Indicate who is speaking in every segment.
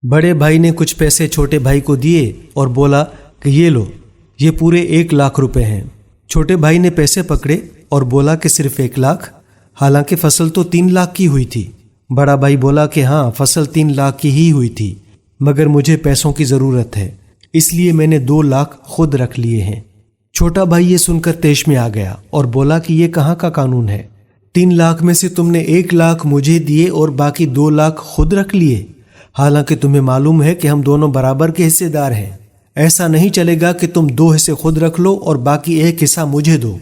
Speaker 1: बड़े भाई ने कुछ पैसे छोटे भाई को दिए और बोला कि ये लो, ये पूरे 1 लाख रुपए हैं। छोटे भाई ने पैसे पकड़े और बोला कि सिर्फ 1 लाख, हालांकि फसल तो 3 लाख की हुई थी। बड़ा भाई बोला कि हाँ, फसल 3 लाख की ही हुई थी, मगर मुझे पैसों की ज़रूरत है, इसलिए मैंने 2 लाख खुद रख लिए हैं। छोटा भाई ये सुनकर तेश में आ गया और बोला कि ये कहाँ का कानून है? 3 लाख में से तुमने 1 लाख मुझे दिए और बाकी 2 लाख खुद रख लिए, हालांकि तुम्हें मालूम है कि हम दोनों बराबर के हिस्सेदार हैं। ऐसा नहीं चलेगा कि तुम 2 हिस्से खुद रख लो और बाकी 1 हिस्सा मुझे दो।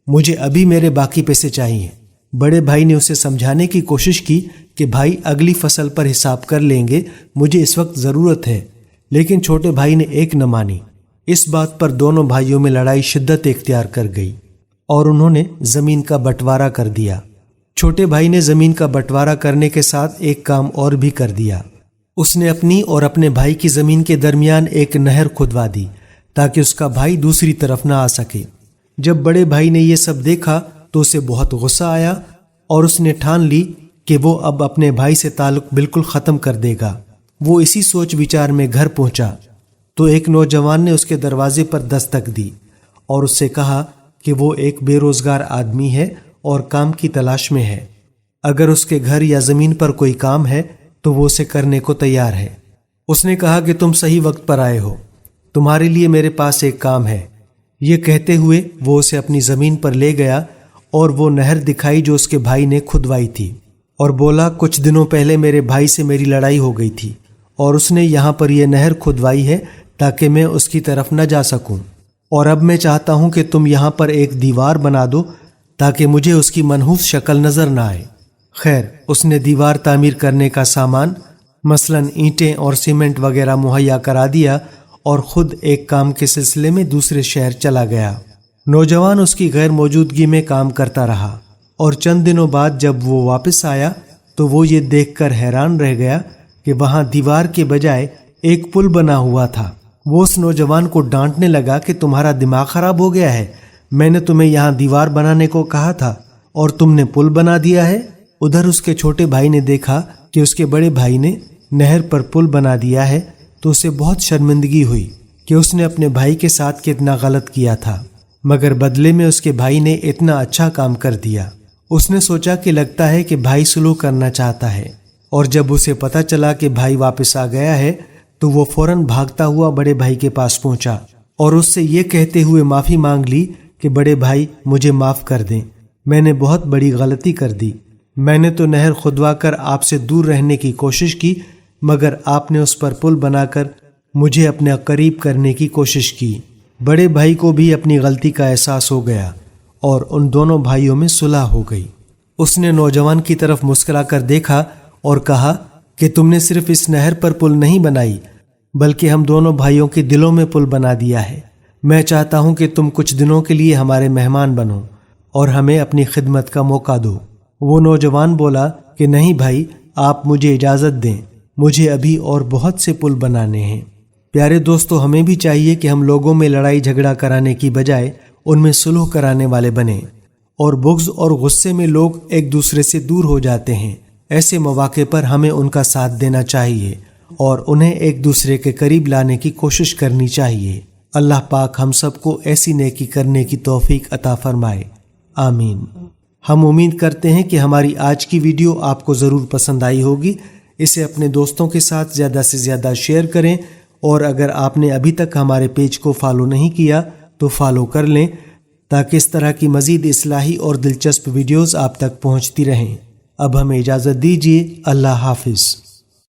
Speaker 1: मुझे अभी मेरे बाकी पैसे चाहिए। बड़े भाई ने उसे समझाने की कोशिश की कि भाई अगली फसल पर हिसाब कर लेंगे, मुझे इस वक्त ज़रूरत है, लेकिन छोटे भाई ने एक न मानी। इस बात पर दोनों भाइयों में लड़ाई शिद्दत इख्तियार कर गई और उन्होंने ज़मीन का बंटवारा कर दिया। छोटे भाई ने ज़मीन का बंटवारा करने के साथ एक काम और भी कर दिया। उसने अपनी और अपने भाई की ज़मीन के दरमियान एक नहर खुदवा दी ताकि उसका भाई दूसरी तरफ ना आ सके। जब बड़े भाई ने ये सब देखा तो उसे बहुत गुस्सा आया और उसने ठान ली कि वो अब अपने भाई से ताल्लुक़ बिल्कुल ख़त्म कर देगा। वो इसी सोच विचार में घर पहुंचा तो एक नौजवान ने उसके दरवाजे पर दस्तक दी और उससे कहा कि वो एक बेरोज़गार आदमी है और काम की तलाश में है। अगर उसके घर या ज़मीन पर कोई काम है तो वो उसे करने को तैयार है। उसने कहा कि तुम सही वक्त पर आए हो, तुम्हारे लिए मेरे पास एक काम है। ये कहते हुए वो उसे अपनी ज़मीन पर ले गया और वो नहर दिखाई जो उसके भाई ने खुदवाई थी और बोला, कुछ दिनों पहले मेरे भाई से मेरी लड़ाई हो गई थी और उसने यहाँ पर यह नहर खुदवाई है ताकि मैं उसकी तरफ न जा सकूं, और अब मैं चाहता हूँ कि तुम यहाँ पर एक दीवार बना दो ताकि मुझे उसकी मनहूस शक्ल नज़र न आए। खैर, उसने दीवार तामीर करने का सामान मसलन ईंटें और सीमेंट वगैरह मुहैया करा दिया और ख़ुद एक काम के सिलसिले में दूसरे शहर चला गया। नौजवान उसकी गैर मौजूदगी में काम करता रहा और चंद दिनों बाद जब वो वापस आया तो वो ये देखकर हैरान रह गया कि वहाँ दीवार के बजाय एक पुल बना हुआ था। वो उस नौजवान को डांटने लगा कि तुम्हारा दिमाग ख़राब हो गया है, मैंने तुम्हें यहाँ दीवार बनाने को कहा था और तुमने पुल बना दिया है। उधर उसके छोटे भाई ने देखा कि उसके बड़े भाई ने नहर पर पुल बना दिया है तो उसे बहुत शर्मिंदगी हुई कि उसने अपने भाई के साथ कितना गलत किया था, मगर बदले में उसके भाई ने इतना अच्छा काम कर दिया। उसने सोचा कि लगता है कि भाई सुलह करना चाहता है, और जब उसे पता चला कि भाई वापस आ गया है तो वो फौरन भागता हुआ बड़े भाई के पास पहुंचा और उससे ये कहते हुए माफ़ी मांग ली कि बड़े भाई, मुझे माफ़ कर दें, मैंने बहुत बड़ी गलती कर दी। मैंने तो नहर खुदवा कर आपसे दूर रहने की कोशिश की, मगर आपने उस पर पुल बनाकर मुझे अपने करीब करने की कोशिश की। बड़े भाई को भी अपनी गलती का एहसास हो गया और उन दोनों भाइयों में सुलह हो गई। उसने नौजवान की तरफ मुस्कुराकर देखा और कहा कि तुमने सिर्फ इस नहर पर पुल नहीं बनाई, बल्कि हम दोनों भाइयों के दिलों में पुल बना दिया है। मैं चाहता हूँ कि तुम कुछ दिनों के लिए हमारे मेहमान बनो और हमें अपनी खिदमत का मौका दो। वो नौजवान बोला कि नहीं भाई, आप मुझे इजाज़त दें, मुझे अभी और बहुत से पुल बनाने हैं। प्यारे दोस्तों, हमें भी चाहिए कि हम लोगों में लड़ाई झगड़ा कराने की बजाय उनमें सुलह कराने वाले बने, और बुग़्ज़ और गुस्से में लोग एक दूसरे से दूर हो जाते हैं। ऐसे मौके पर हमें उनका साथ देना चाहिए और उन्हें एक दूसरे के करीब लाने की कोशिश करनी चाहिए। अल्लाह पाक हम सबको ऐसी नेकी करने की तौफीक अता फरमाए, आमीन। हम उम्मीद करते हैं कि हमारी आज की वीडियो आपको ज़रूर पसंद आई होगी। इसे अपने दोस्तों के साथ ज़्यादा से ज़्यादा शेयर करें, और अगर आपने अभी तक हमारे पेज को फॉलो नहीं किया तो फॉलो कर लें ताकि इस तरह की मज़ीद इस्लाही और दिलचस्प वीडियोज़ आप तक पहुँचती रहें। अब हमें इजाज़त दीजिए। अल्लाह हाफिज़।